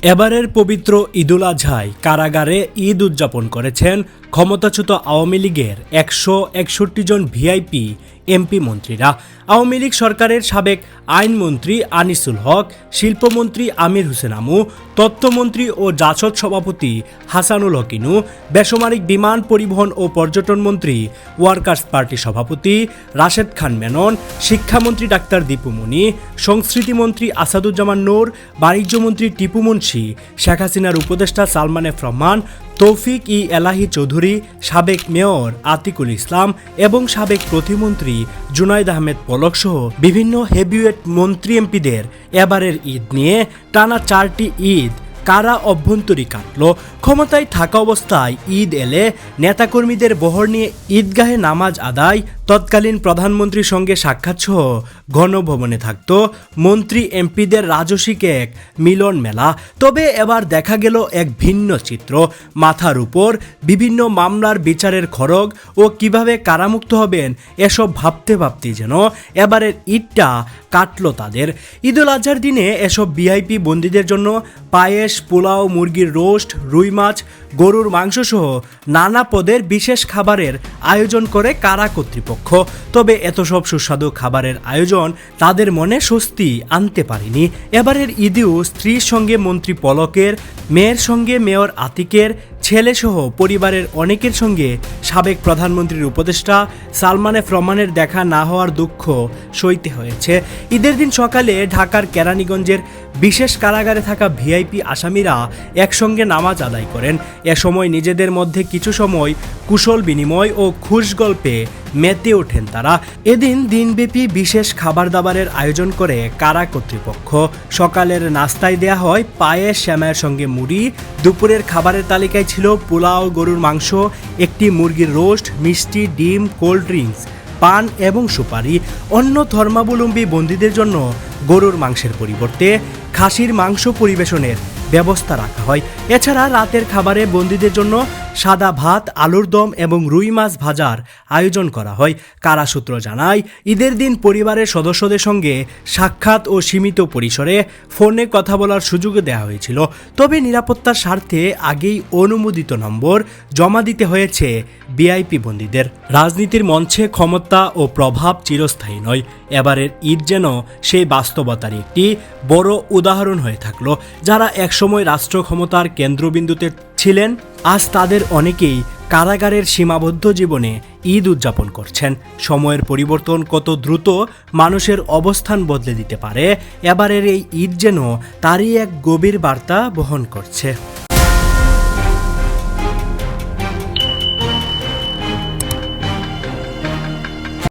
এবারের পবিত্র ঈদুল আজহায় কারাগারে ঈদ উদযাপন করেছেন ক্ষমতাচ্যুত আওয়ামী লীগের 161 জন ভিআইপি এমপি মন্ত্রীরা। আওয়ামী লীগ সরকারের সাবেক আইনমন্ত্রী আনিসুল হক, শিল্পমন্ত্রী আমির হোসেন আমু, তথ্যমন্ত্রী ও জাসদ সভাপতি হাসানুল হক ইনু, বেসামরিক বিমান পরিবহন ও পর্যটন মন্ত্রী ওয়ার্কার্স পার্টি সভাপতি রাশেদ খান মেনন, শিক্ষামন্ত্রী ডাক্তার দীপু মনি, সংস্কৃতিমন্ত্রী আসাদুজ্জামান নূর, বাণিজ্যমন্ত্রী টিপু মুন্সি, শেখ হাসিনার উপদেষ্টা সালমান এফ রহমান, তৌফিক ই এলাহি চৌধুরী, সাবেক মেয়র আতিকুল ইসলাম এবং সাবেক প্রতিমন্ত্রী জুনাইদ আহমেদ পলক সহ বিভিন্ন হেভিওয়েট মন্ত্রী এমপিদের এবারের ঈদ নিয়ে টানা 4টি ঈদ কারা অভ্যন্তরী কাটল। ক্ষমতায় থাকা অবস্থায় ঈদ এলে নেতাকর্মীদের বহর নিয়ে ঈদগাহে নামাজ আদায়, তৎকালীন প্রধানমন্ত্রীর সঙ্গে সাক্ষাৎ সহ গণভবনে থাকত মন্ত্রী এমপিদের রাজসিক এক মিলন মেলা। তবে এবার দেখা গেল এক ভিন্ন চিত্র। মাথার উপর বিভিন্ন মামলার বিচারের খড়গ ও কিভাবে কারামুক্ত হবেন এসব ভাবতে ভাবতেই যেন এবারের ঈদটা কাটল তাদের। ঈদুল আজহার দিনে এসব ভিআইপি বন্দীদের জন্য পায়েস, পোলাও, মুরগির রোস্ট, রুই মাছ, গরুর মাংস সহ নানা পদের বিশেষ খাবারের আয়োজন করে কারা কর্তৃপক্ষ। তবে এত সব সুস্বাদু খাবারের আয়োজন তাদের মনে স্বস্তি আনতে পারেনি। এবারের ঈদেও স্ত্রীর সঙ্গে মন্ত্রী পলকের, মেয়ের সঙ্গে মেয়র আতিকের, ছেলেসহ পরিবারের অনেকের সঙ্গে সাবেক প্রধানমন্ত্রীর উপদেষ্টা সালমান এফ রহমানের দেখা না হওয়ার দুঃখ সইতে হয়েছে। ঈদের দিন সকালে ঢাকার কেরানীগঞ্জের বিশেষ কারাগারে থাকা ভিআইপি আসামিরা একসঙ্গে নামাজ আদায় করেন। এ সময় নিজেদের মধ্যে কিছু সময় কুশল বিনিময় ও খুশ গল্পে মেতে ওঠেন তারা। এদিন দিনব্যাপী বিশেষ খাবার দাবারের আয়োজন করে কারা কর্তৃপক্ষ। সকালের নাস্তায় দেয়া হয় পায়েস, শ্যামায়ের সঙ্গে মুড়ি। দুপুরের খাবারের তালিকায় ছিল পোলাও, গরুর মাংস, একটি মুরগির রোস্ট, মিষ্টি, ডিম, কোল্ড ড্রিঙ্কস, পান এবং সুপারি। অন্য ধর্মাবলম্বী বন্দীদের জন্য গরুর মাংসের পরিবর্তে খাসির মাংস পরিবেশনের ব্যবস্থা রাখা হয়। এছাড়া রাতের খাবারে বন্দীদের জন্য সাদা ভাত, আলুর দম এবং রুই মাছ ভাজার আয়োজন করা হয়। কারা সূত্র জানায়, ঈদের দিন পরিবারের সদস্যদের সঙ্গে সাক্ষাৎ ও সীমিত পরিসরে ফোনে কথা বলার সুযোগ দেওয়া হয়েছিল। তবে নিরাপত্তার স্বার্থে আগেই অনুমোদিত নম্বর জমা দিতে হয়েছে ভিআইপি বন্দীদের। রাজনীতির মঞ্চে ক্ষমতা ও প্রভাব চিরস্থায়ী নয়। এবারের ঈদ যেন সেই বাস্তবতার একটি বড় উদাহরণ হয়ে থাকলো। যারা একসময় রাষ্ট্র ক্ষমতার কেন্দ্রবিন্দুতে ছিলেন, আজ তাদের অনেকেই কারাগারের সীমাবদ্ধ জীবনে ঈদ উদযাপন করছেন। সময়ের পরিবর্তন কত দ্রুত মানুষের অবস্থান বদলে দিতে পারে, এবারের এই ঈদ যেন তারই এক গভীর বার্তা বহন করছে।